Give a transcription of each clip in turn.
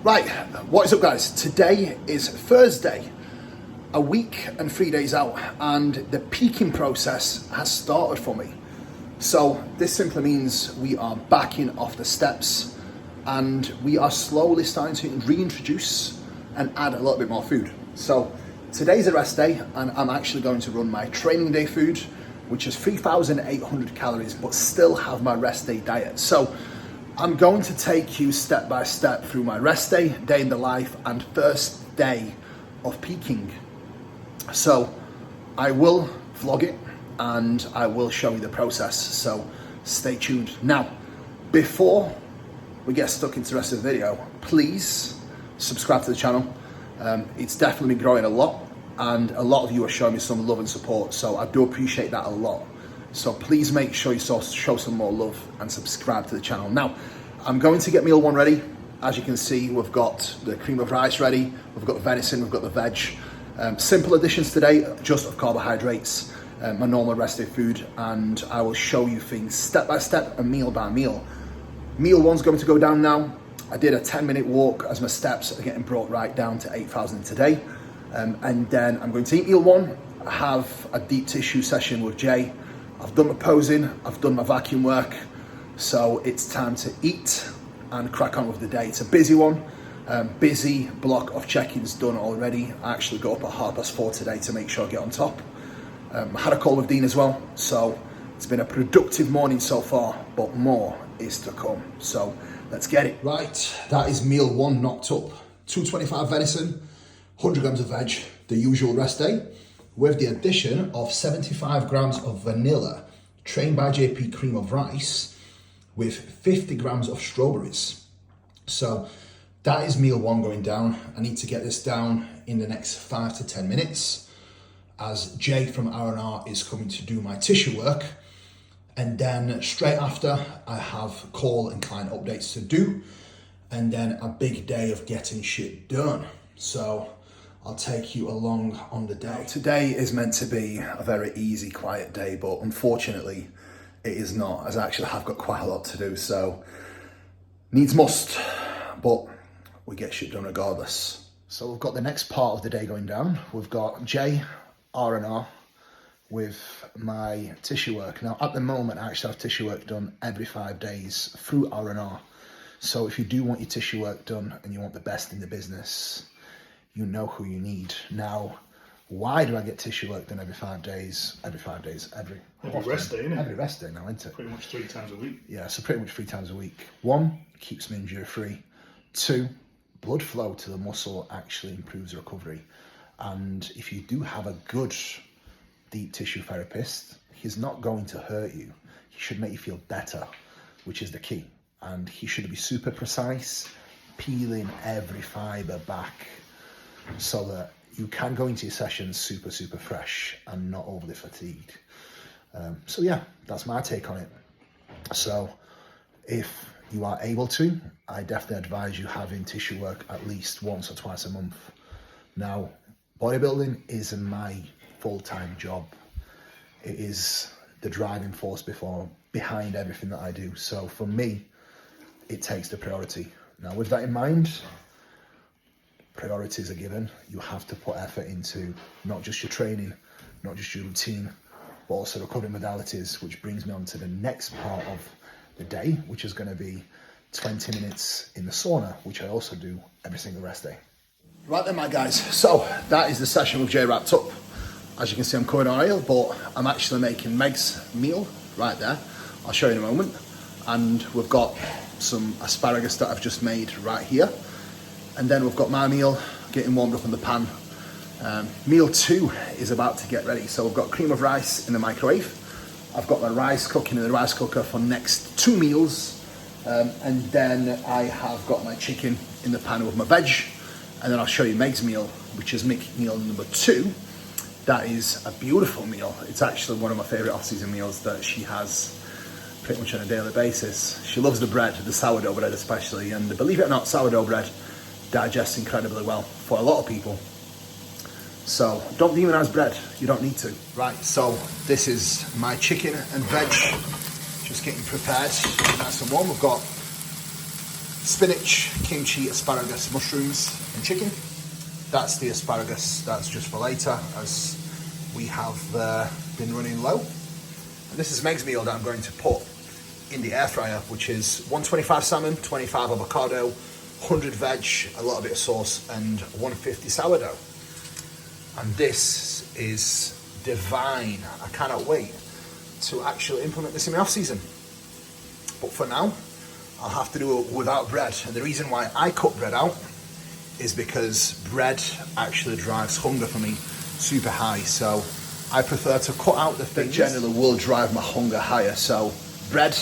Right, what is up guys? Today is Thursday, a week and 3 days out, and the peaking process has started for me. So this simply means we are backing off the steps and we are slowly starting to reintroduce and add a little bit more food. So today's a rest day and I'm actually going to run my training day food, which is 3,800 calories, but still have my rest day diet. So I'm going to take you step by step through my rest day, day in the life, and first day of peaking. So I will vlog it and I will show you the process, so stay tuned. Now, before we get stuck into the rest of the video, please subscribe to the channel. It's definitely been growing a lot and a lot of you are showing me some love and support, so I do appreciate that a lot. So please make sure you show some more love and subscribe to the channel. Now, I'm going to get meal one ready. As you can see, we've got the cream of rice ready, we've got the venison, we've got the veg. Simple additions today, just of carbohydrates, my normal rest day food, and I will show you things step by step and meal by meal. Meal one's going to go down now. I did a 10-minute walk as my steps are getting brought right down to 8,000 today. And then I'm going to eat meal one, have a deep tissue session with Jay. I've done my posing, I've done my vacuum work, so it's time to eat and crack on with the day. It's a busy one, busy block of check-ins done already. I actually got up at 4:30 today to make sure I get on top. I had a call with Dean as well, so it's been a productive morning so far, but more is to come, so let's get it. Right, that is meal one knocked up. 225 venison, 100 grams of veg, the usual rest day, with the addition of 75 grams of vanilla, trained by JP cream of rice, with 50 grams of strawberries. So that is meal one going down. I need to get this down in the next 5 to 10 minutes, as Jay from R&R is coming to do my tissue work. And then straight after, I have call and client updates to do, and then a big day of getting shit done. So I'll take you along on the day. Today is meant to be a very easy, quiet day, but unfortunately it is not, as I actually have got quite a lot to do, so needs must, but we get shit done regardless. So we've got the next part of the day going down. We've got Jay, R&R, with my tissue work. Now at the moment I actually have tissue work done every 5 days through R&R. So if you do want your tissue work done and you want the best in the business, you know who you need. Now, why do I get tissue work done every 5 days? Every rest day, isn't it? Every rest day now, isn't it? Pretty much 3 times a week. Yeah, so pretty much 3 times a week. 1, keeps me injury free. 2, blood flow to the muscle actually improves recovery. And if you do have a good deep tissue therapist, he's not going to hurt you. He should make you feel better, which is the key. And he should be super precise, peeling every fiber back, so that you can go into your sessions super fresh and not overly fatigued. So yeah, that's my take on it. So if you are able to, I definitely advise you having tissue work at least once or twice a month. Now, bodybuilding isn't my full-time job. It is the driving force behind everything that I do. So for me, it takes the priority. Now with that in mind, priorities are given. You have to put effort into not just your training, not just your routine, but also recovery modalities, which brings me on to the next part of the day, which is going to be 20 minutes in the sauna, which I also do every single rest day. Right then, my guys, so that is the session with Jay wrapped up. As you can see, I'm covered in oil, but I'm actually making Meg's meal right there. I'll show you in a moment. And we've got some asparagus that I've just made right here. And then we've got my meal getting warmed up in the pan. Meal 2 is about to get ready. So we've got cream of rice in the microwave. I've got my rice cooking in the rice cooker for next 2 meals. And then I have got my chicken in the pan with my veg. And then I'll show you Meg's meal, which is meal number 2. That is a beautiful meal. It's actually one of my favorite off-season meals that she has pretty much on a daily basis. She loves the bread, the sourdough bread especially, and believe it or not, sourdough bread digests incredibly well for a lot of people. So don't demonize bread, you don't need to. Right, so this is my chicken and veg, just getting prepared, nice and warm. We've got spinach, kimchi, asparagus, mushrooms and chicken. That's the asparagus, that's just for later as we have been running low. And this is Meg's meal that I'm going to put in the air fryer, which is 125 salmon, 25 avocado, 100 veg, a little bit of sauce and 150 sourdough. And this is divine. I cannot wait to actually implement this in my off season. But for now, I'll have to do it without bread. And the reason why I cut bread out is because bread actually drives hunger for me super high. So I prefer to cut out the things that generally will drive my hunger higher. So bread,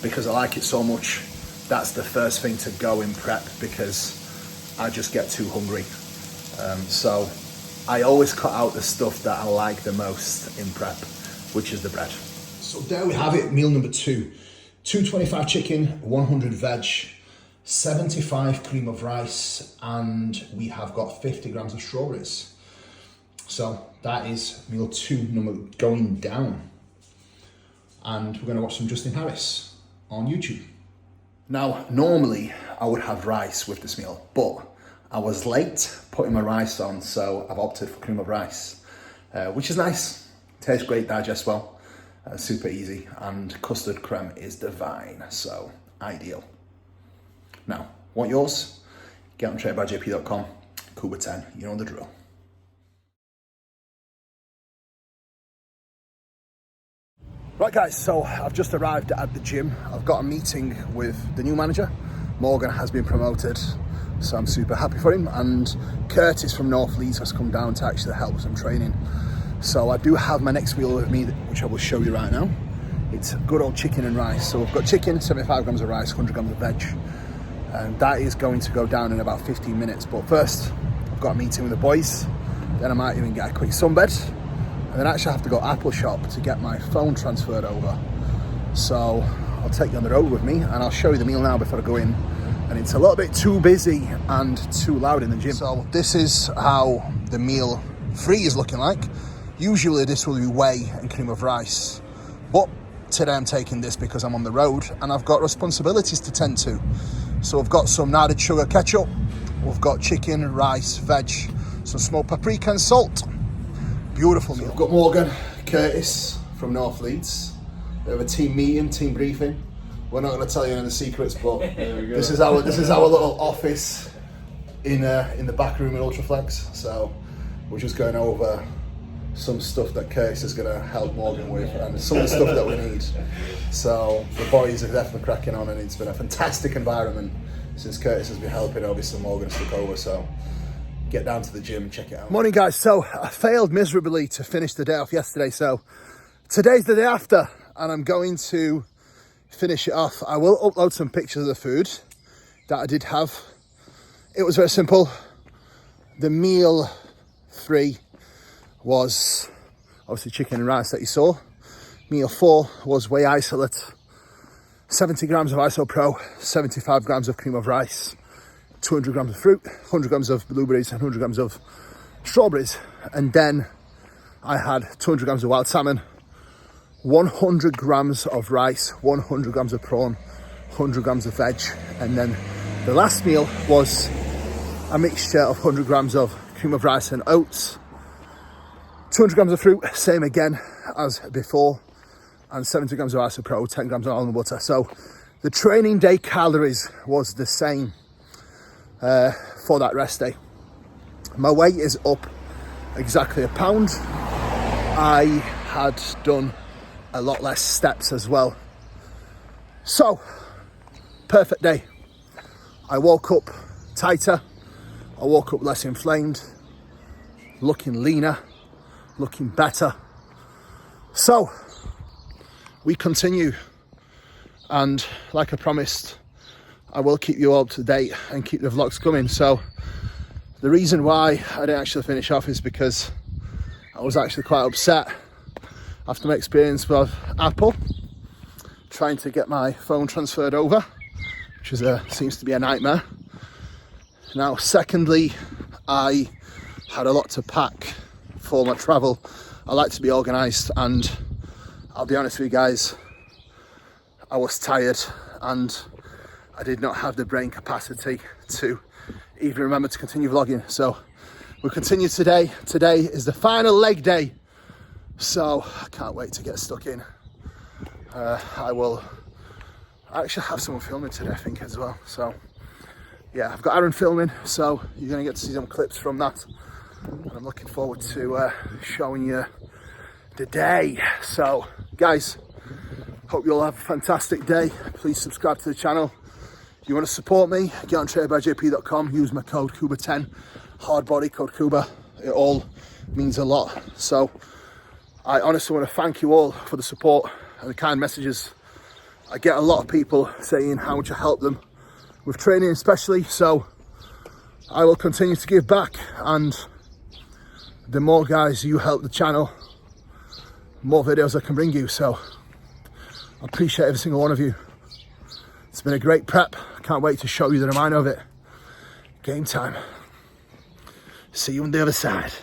because I like it so much, that's the first thing to go in prep because I just get too hungry. So I always cut out the stuff that I like the most in prep, which is the bread. So there we have it, meal number 2. 225 chicken, 100 veg, 75 cream of rice, and we have got 50 grams of strawberries. So that is meal 2 number going down. And we're gonna watch some Justin Harris on YouTube. Now, normally I would have rice with this meal, but I was late putting my rice on, so I've opted for cream of rice, which is nice. Tastes great, digests well. Super easy, and custard creme is divine, so ideal. Now, want yours? Get on trainedbyjp.com, Cuba 10, you know the drill. Right guys, so I've just arrived at the gym. I've got a meeting with the new manager. Morgan has been promoted, so I'm super happy for him, and Curtis from North Leeds has come down to actually help with some training. So I do have my next meal with me, which I will show you right now. It's good old chicken and rice. So we've got chicken, 75 grams of rice, 100 grams of veg. And that is going to go down in about 15 minutes. But first, I've got a meeting with the boys. Then I might even get a quick sunbed. And then actually I have to go to Apple Shop to get my phone transferred over. So I'll take you on the road with me and I'll show you the meal now before I go in. And it's a little bit too busy and too loud in the gym. So this is how the meal 3 is looking like. Usually this will be whey and cream of rice, but today I'm taking this because I'm on the road and I've got responsibilities to tend to. So we've got some added sugar ketchup, we've got chicken, rice, veg, some smoked paprika and salt. Beautiful meal. So we've got Morgan, Curtis from North Leeds. We have a team meeting, team briefing. We're not going to tell you any of the secrets, but this is our little office in the back room at Ultraflex. So we're just going over some stuff that Curtis is going to help Morgan with and some of the stuff that we need. So the boys are definitely cracking on, and it's been a fantastic environment since Curtis has been helping. Obviously Morgan's took over, so get down to the gym and check it out. Morning guys, so I failed miserably to finish the day off yesterday, so today's the day after and I'm going to finish it off. I will upload some pictures of the food that I did have. It was very simple. The meal 3 was obviously chicken and rice that you saw. Meal 4 was whey isolate, 70 grams of isopro, 75 grams of cream of rice, 200 grams of fruit, 100 grams of blueberries and 100 grams of strawberries. And then I had 200 grams of wild salmon, 100 grams of rice, 100 grams of prawn, 100 grams of veg. And then the last meal was a mixture of 100 grams of cream of rice and oats, 200 grams of fruit, same again as before, and 70 grams of isopro, 10 grams of almond butter. So the training day calories was the same for that rest day. My weight is up exactly a pound. I had done a lot less steps as well. So, perfect day. I woke up tighter, I woke up less inflamed, looking leaner, looking better. So we continue, and like I promised, I will keep you all up to date and keep the vlogs coming. So the reason why I didn't actually finish off is because I was actually quite upset after my experience with Apple trying to get my phone transferred over, which is seems to be a nightmare. Now secondly, I had a lot to pack for my travel. I like to be organised, and I'll be honest with you guys, I was tired and I did not have the brain capacity to even remember to continue vlogging. So we'll continue today. Today is the final leg day. So I can't wait to get stuck in. I will actually have someone filming today, I think, as well. So yeah, I've got Aaron filming, so you're gonna get to see some clips from that. And I'm looking forward to showing you the day. So guys, hope you all have a fantastic day. Please subscribe to the channel. If you want to support me, get on trainedbyjp.com, use my code KUBA10, hard body code KUBA. It all means a lot. So I honestly want to thank you all for the support and the kind messages. I get a lot of people saying how much I help them with training especially, so I will continue to give back, and the more guys you help the channel, more videos I can bring you. So I appreciate every single one of you. It's been a great prep. I can't wait to show you the remainder of it. Game time. See you on the other side.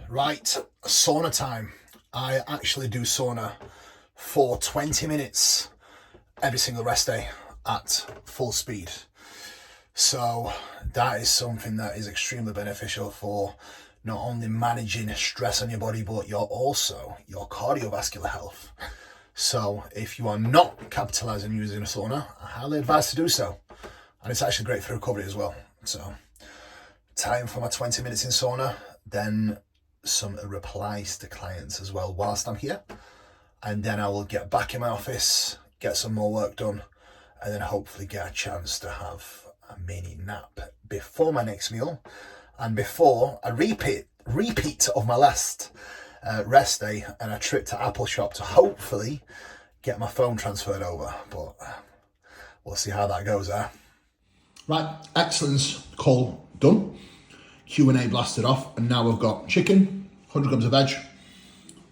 Right, sauna time. I actually do sauna for 20 minutes every single rest day at full speed. So that is something that is extremely beneficial for not only managing stress on your body, but your cardiovascular health. So if you are not capitalizing using a sauna, I highly advise to do so. And it's actually great for recovery as well. So time for my 20 minutes in sauna, then some replies to clients as well whilst I'm here. And then I will get back in my office, get some more work done, and then hopefully get a chance to have a mini nap before my next meal and before a repeat of my last rest day and a trip to Apple Shop to hopefully get my phone transferred over. But we'll see how that goes there. Right, excellence call done. Q&A blasted off, and now we've got chicken, 100 grams of veg,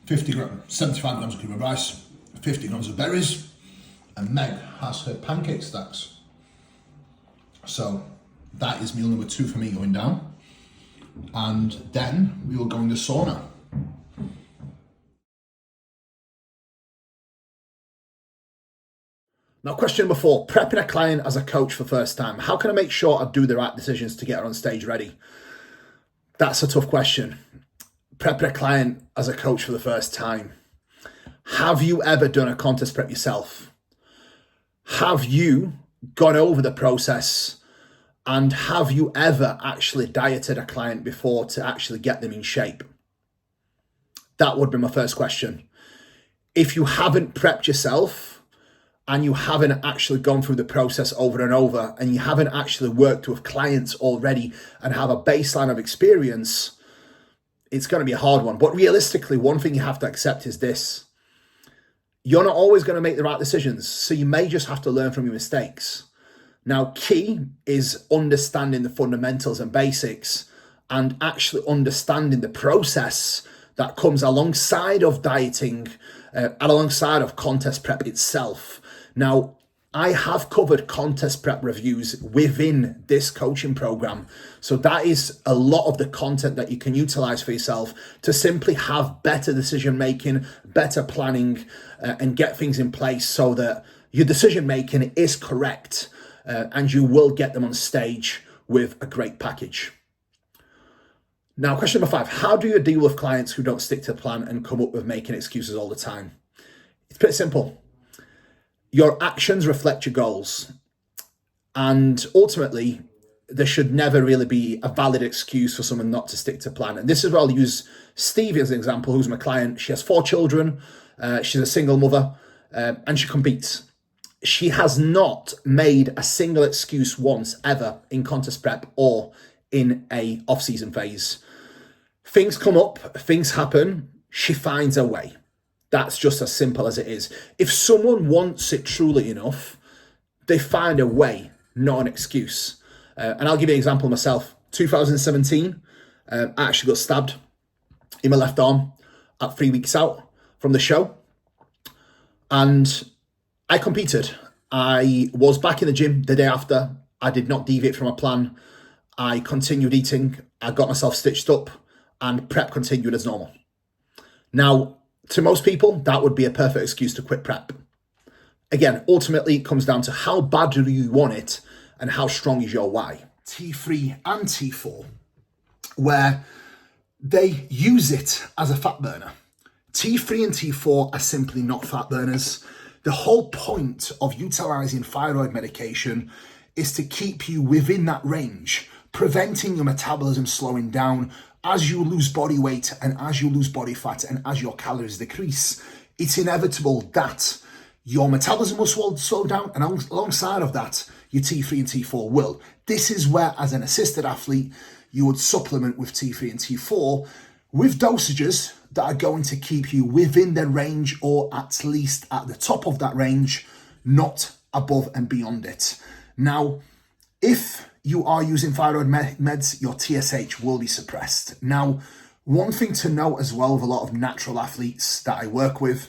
75 grams of cream of rice, 50 grams of berries, and Meg has her pancake stacks. So that is meal number 2 for me going down. And then we will go in the sauna. Now, question number 4, prepping a client as a coach for the first time. How can I make sure I do the right decisions to get her on stage ready? That's a tough question. Prepping a client as a coach for the first time. Have you ever done a contest prep yourself? Have you gone over the process? And have you ever actually dieted a client before to actually get them in shape? That would be my first question. If you haven't prepped yourself and you haven't actually gone through the process over and over, and you haven't actually worked with clients already and have a baseline of experience, it's going to be a hard one. But realistically, one thing you have to accept is this. You're not always going to make the right decisions, so you may just have to learn from your mistakes. Now, key is understanding the fundamentals and basics and actually understanding the process that comes alongside of dieting, alongside of contest prep itself. Now, I have covered contest prep reviews within this coaching program. So that is a lot of the content that you can utilize for yourself to simply have better decision making, better planning, and get things in place so that your decision making is correct, and you will get them on stage with a great package. Now, question number 5, how do you deal with clients who don't stick to the plan and come up with making excuses all the time? It's pretty simple. Your actions reflect your goals. And ultimately, there should never really be a valid excuse for someone not to stick to plan. And this is where I'll use Stevie as an example, who's my client. She has 4 children. She's a single mother, and she competes. She has not made a single excuse once ever in contest prep or in a off-season phase. Things come up, things happen, she finds a way. That's just as simple as it is. If someone wants it truly enough, they find a way, not an excuse. And I'll give you an example myself. 2017, I actually got stabbed in my left arm at 3 weeks out from the show. And I competed. I was back in the gym the day after. I did not deviate from my plan. I continued eating. I got myself stitched up and prep continued as normal. Now, to most people, that would be a perfect excuse to quit prep. Again, ultimately, it comes down to how bad do you want it and how strong is your why. T3 and T4, where they use it as a fat burner. T3 and T4 are simply not fat burners. The whole point of utilizing thyroid medication is to keep you within that range, preventing your metabolism slowing down as you lose body weight and as you lose body fat and as your calories decrease. It's inevitable that your metabolism will slow down, and alongside of that, your T3 and T4 will. This is where, as an assisted athlete, you would supplement with T3 and T4 with dosages that are going to keep you within the range, or at least at the top of that range, not above and beyond it. Now, if you are using thyroid meds, your TSH will be suppressed. Now, one thing to note as well with a lot of natural athletes that I work with,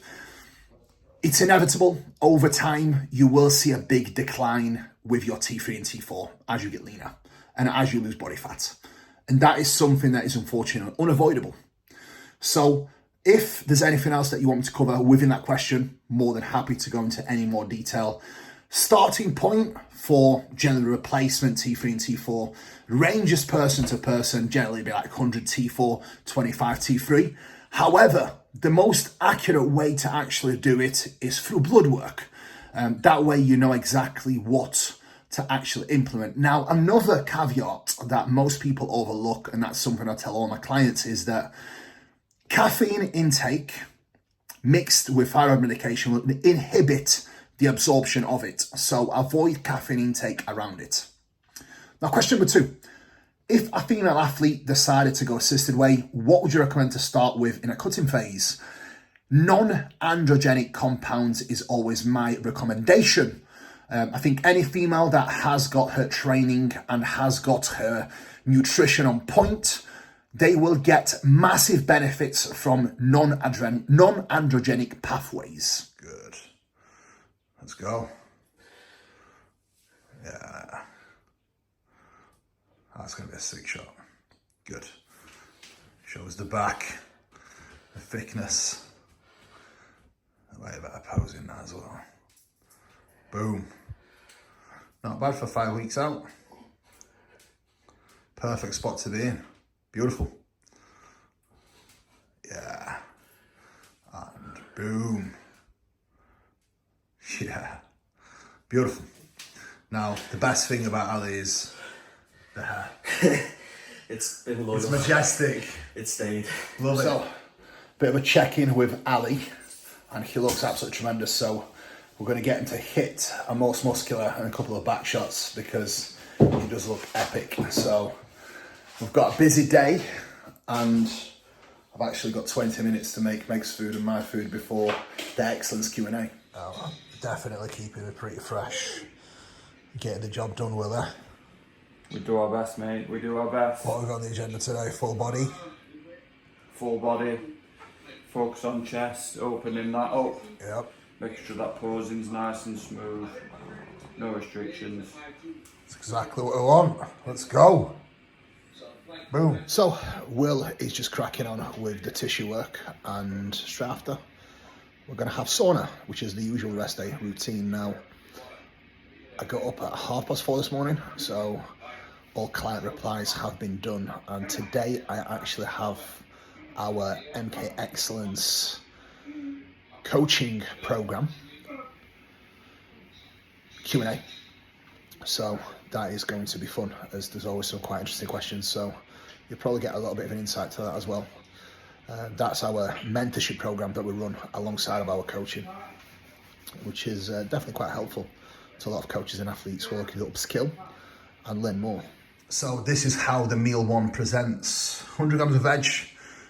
it's inevitable over time, you will see a big decline with your T3 and T4 as you get leaner and as you lose body fat. And that is something that is unfortunately unavoidable. So if there's anything else that you want me to cover within that question, more than happy to go into any more detail. Starting point for general replacement T3 and T4 ranges person to person, generally be like 100 T4, 25 T3. However, the most accurate way to actually do it is through blood work. That way you know exactly what to actually implement. Now, another caveat that most people overlook, and that's something I tell all my clients, is that caffeine intake mixed with thyroid medication will inhibit the absorption of it. So avoid caffeine intake around it. Now, question number 2. if a female athlete decided to go assisted whey, what would you recommend to start with in a cutting phase? Non-androgenic compounds is always my recommendation. I think any female that has got her training and has got her nutrition on point, they will get massive benefits from non-androgenic pathways. Good. Let's go. Yeah. That's going to be a sick shot. Good. Shows the back, the thickness. Way better posing that as well. Boom. Not bad for 5 weeks out. Perfect spot to be in. Beautiful. Yeah. And boom. Yeah. Beautiful. Now, the best thing about Ali is the hair. It's been loyal. It's majestic. It's stayed. Love it. So, bit of a check-in with Ali, and he looks absolutely tremendous. So, we're going to get him to hit a most muscular and a couple of back shots because he does look epic. So, we've got a busy day, and I've actually got 20 minutes to make Meg's food and my food before the Excellence Q&A. Oh, I'm definitely keeping it pretty fresh. Getting the job done with her. We do our best, mate. We do our best. What have we got on the agenda today? Full body. Full body. Focus on chest, opening that up. Yep. Making sure that posing's nice and smooth. No restrictions. That's exactly what we want. Let's go. Boom. So, Will is just cracking on with the tissue work, and straight after, we're going to have sauna, which is the usual rest day routine now. I got up at 4:30 this morning, so all client replies have been done, and today I actually have our MK Excellence coaching program Q&A. So that is going to be fun, as there's always some quite interesting questions, so you'll probably get a little bit of an insight to that as well. That's our mentorship program that we run alongside of our coaching, which is definitely quite helpful to a lot of coaches and athletes who are looking to upskill and learn more. So this is how the meal one presents. 100 grams of veg.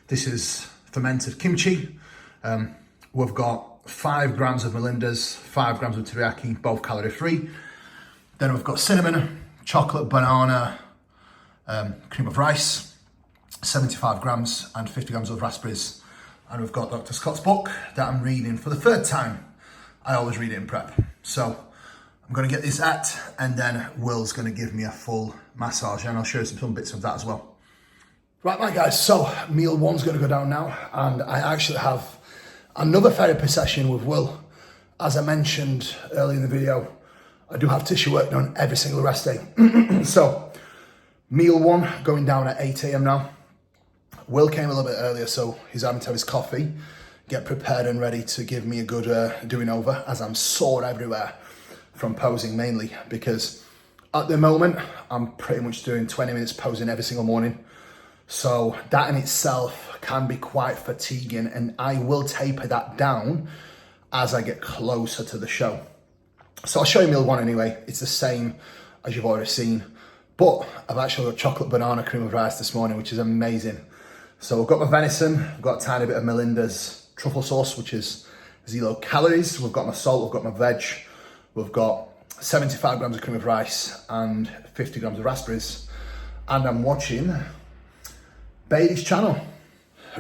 This is fermented kimchi. We've got 5 grams of Melinda's, 5 grams of teriyaki, both calorie free. Then we've got cinnamon, chocolate, banana, cream of rice, 75 grams and 50 grams of raspberries. And we've got Dr. Scott's book that I'm reading for the 3rd time. I always read it in prep. So I'm going to get this at, and then Will's going to give me a full massage, and I'll show you some bits of that as well. Right, my guys, so meal one's going to go down now, and I actually have another therapy session with Will. As I mentioned earlier in the video, I do have tissue work done every single rest day. So meal one going down at 8 a.m. now. Will came a little bit earlier, so he's having to have his coffee, get prepared and ready to give me a good doing over, as I'm sore everywhere from posing mainly, because at the moment I'm pretty much doing 20 minutes posing every single morning. So that in itself can be quite fatiguing, and I will taper that down as I get closer to the show. So I'll show you meal one anyway. It's the same as you've already seen, but I've actually got chocolate banana cream of rice this morning, which is amazing. So I've got my venison, I've got a tiny bit of Melinda's truffle sauce, which is 0 calories. We've got my salt, we've got my veg, we've got 75 grams of cream of rice and 50 grams of raspberries. And I'm watching Bailey's channel.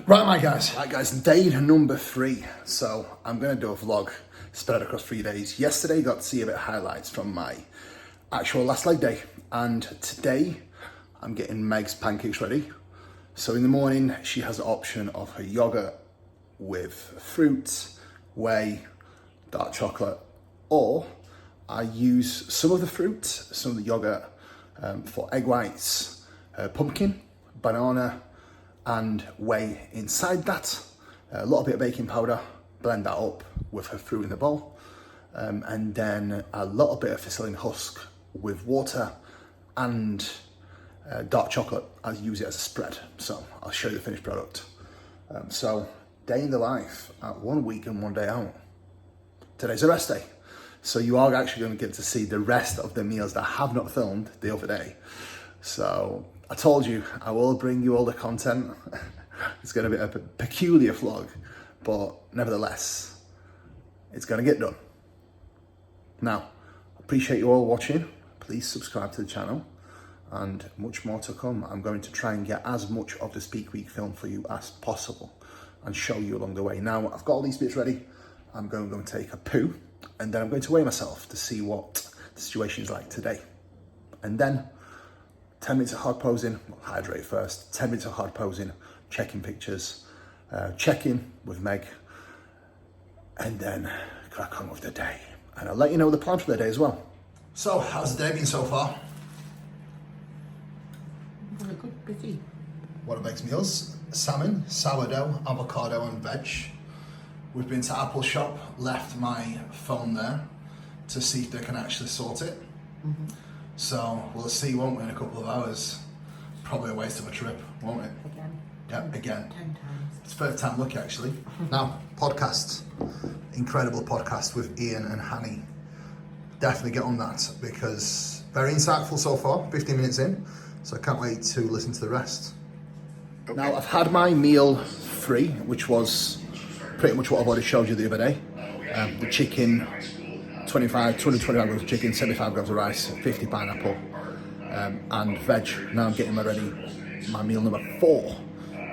Right, my guys. Right, guys, day number 3. So I'm going to do a vlog spread across 3 days. Yesterday, you got to see a bit of highlights from my actual last leg day. And today, I'm getting Meg's pancakes ready. So in the morning, she has the option of her yogurt with fruit, whey, dark chocolate, or I use some of the fruit, some of the yogurt for egg whites, pumpkin, banana, and whey inside that. A little bit of baking powder, blend that up with her fruit in the bowl, and then a little bit of Sicilian husk with water and dark chocolate. I use it as a spread, so I'll show you the finished product. So day in the life at 1 week and 1 day out. Today's a rest day, so you are actually going to get to see the rest of the meals that I have not filmed the other day. So I told you, I will bring you all the content. It's going to be a peculiar vlog, but nevertheless, it's going to get done. Now, appreciate you all watching. Please subscribe to the channel and much more to come. I'm going to try and get as much of the Speak Week film for you as possible and show you along the way. Now, I've got all these bits ready. I'm going to take a poo and then I'm going to weigh myself to see what the situation is like today. And then 10 minutes of hard posing, well, hydrate first, 10 minutes of hard posing, checking pictures, checking with Meg, and then crack on with the day. And I'll let you know the plans for the day as well. So, how's the day been so far? Very good, busy. What are Meg's meals? Salmon, sourdough, avocado and veg. We've been to Apple shop, left my phone there to see if they can actually sort it. Mm-hmm. So we'll see, won't we, in a couple of hours. Probably a waste of a trip, won't it? Again. Yeah, again. 10 times. It's first time lucky, actually. Now, podcast. Incredible podcast with Ian and Hanny. Definitely get on that because very insightful so far, 15 minutes in. So I can't wait to listen to the rest. Okay. Now, I've had my meal 3, which was pretty much what I've already showed you the other day. The chicken, 225 grams of chicken, 75 grams of rice, 50 pineapple, and veg. Now I'm getting ready my meal number 4,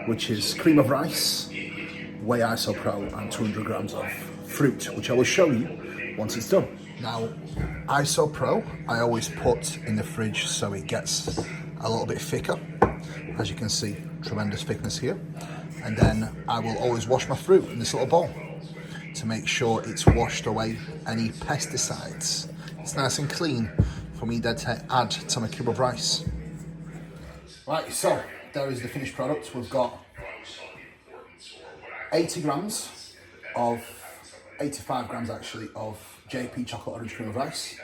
which is cream of rice, whey iso pro, and 200 grams of fruit, which I will show you once it's done. Now, iso pro, I always put in the fridge so it gets a little bit thicker. As you can see, tremendous thickness here. And then I will always wash my fruit in this little bowl to make sure it's washed away any pesticides. It's nice and clean for me then to add to my cube of rice. Right, so there is the finished product. We've got 80 grams of, 85 grams actually, of JP chocolate orange cream of rice.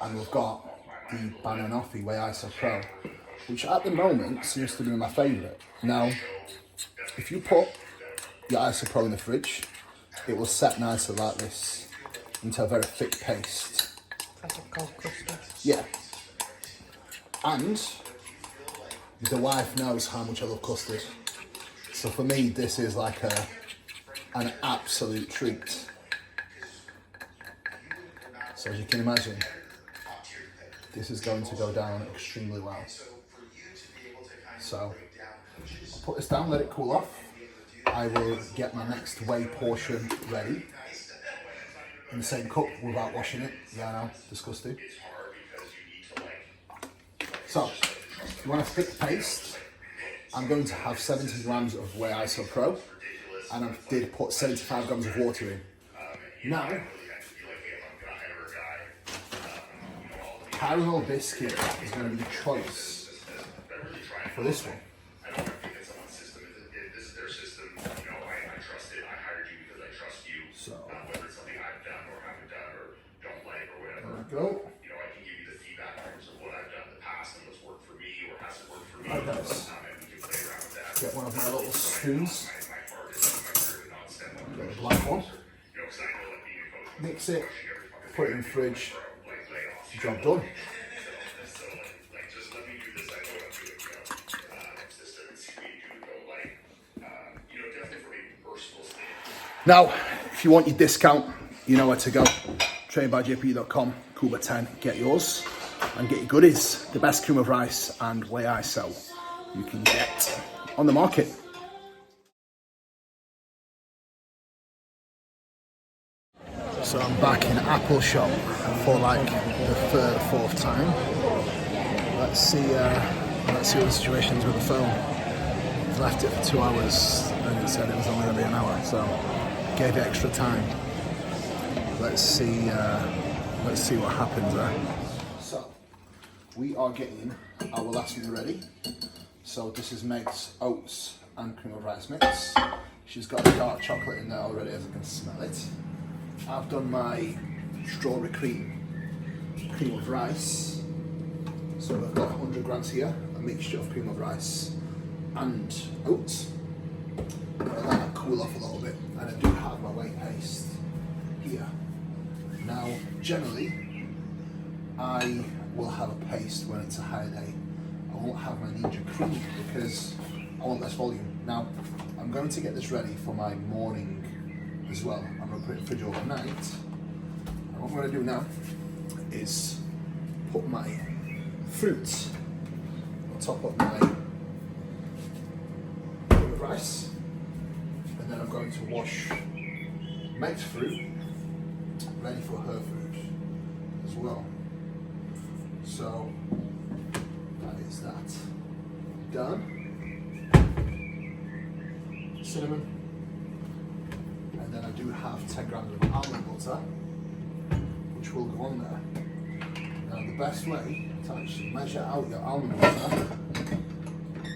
And we've got the Banoffee Whey Iso Pro, which at the moment seems to be my favourite. Now, if you put your Iso Pro in the fridge, it will set nicely like this into a very thick paste. Like a cold custard. Yeah. And the wife knows how much I love custard. So for me, this is like an absolute treat. So as you can imagine, this is going to go down extremely well. So I'll put this down, let it cool off. I will get my next whey portion ready in the same cup without washing it. Yeah, I know, disgusting. So, you want a thick paste? I'm going to have 70 grams of Whey Iso Pro, and I did put 75 grams of water in. Now, caramel biscuit is going to be the choice for this one. So, there we go. Like this. Get one of my little spoons. Get the black one. Mix it. Put it in the fridge. Job done. Now, if you want your discount, you know where to go. trainbyjp.com, Cuba 10, get yours and get your goodies. The best cream of rice and whey iso you can get on the market. So I'm back in Apple shop for like the third, fourth time. Let's see what the situation is with the phone. I've left it for 2 hours and it said it was only going to be an hour, so gave it extra time. Let's see what happens there. So we are getting our last meal ready. So this is Meg's oats and cream of rice mix. She's got the dark chocolate in there already, as you can smell it. I've done my strawberry cream of rice. So I've got 100 grams here, a mixture of cream of rice and oats. I'll let that cool off a little bit, and I do have my whey paste here. Now, generally, I will have a paste when it's a high day. I won't have my knee-jerk cream because I want less volume. Now, I'm going to get this ready for my morning as well. I'm going to put it in the fridge overnight. And what I'm going to do now is put my fruit on top of my rice, and then I'm going to wash Meg's fruit ready for her food as well. So that is that done. Cinnamon, and then I do have 10 grams of almond butter, which will go on there. Now the best way to actually measure out your almond butter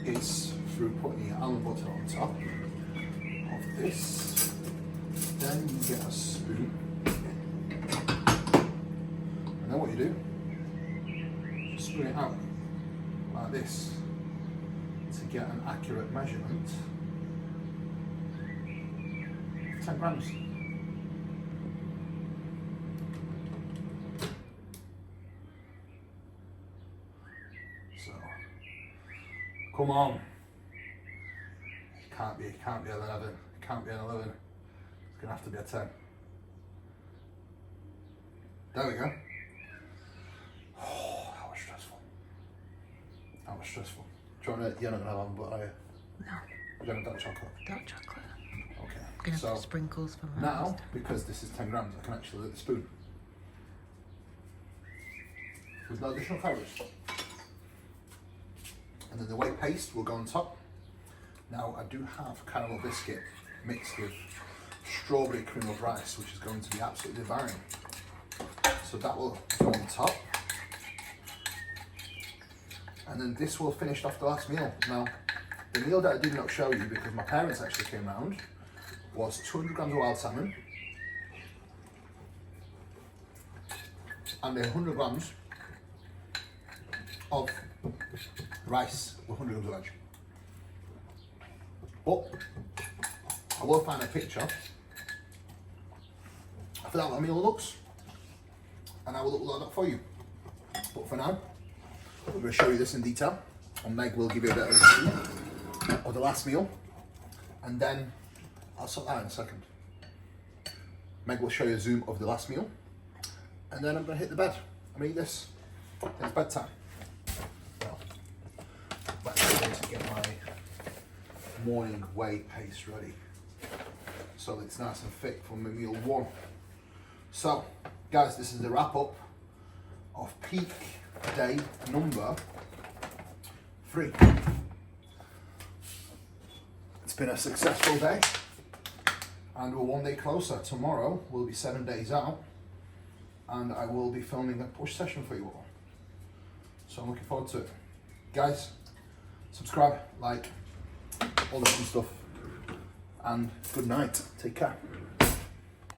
is through putting your almond butter on top of this. Then you get a spoon, and then what you do, you spoon it out like this to get an accurate measurement. 10 grams. So, come on. It can't be 11. It can't be an 11. It's gonna have to be a 10. There we go. Oh, that was stressful. That was stressful. You're not gonna have almond butter, are you? No. You're gonna have dark chocolate. Dark chocolate. Okay. I'm gonna have sprinkles for my Now, because this is 10 grams, I can actually let the spoon. With no additional calories. And then the white paste will go on top. Now, I do have caramel biscuit mixed with strawberry cream of rice, which is going to be absolutely divine. So that will go on top. And then this will finish off the last meal. Now, the meal that I did not show you because my parents actually came round was 200 grams of wild salmon and 100 grams of rice with 100 grams of veg. But I will find a picture for that what a meal looks, and I will upload that for you. But for now, I'm going to show you this in detail, and Meg will give you a better review of the last meal, and then I'll sort that out in a second. Meg will show you a zoom of the last meal, and then I'm going to hit the bed. I'm going to eat this. It's bedtime. Well, I'm going to get my morning whey paste ready so that it's nice and thick for my meal one. So, guys, this is the wrap up of peak day number 3. It's been a successful day, and we're one day closer. Tomorrow will be 7 days out, and I will be filming a push session for you all. So I'm looking forward to it. Guys, subscribe, like, all that fun stuff, and good night. Take care.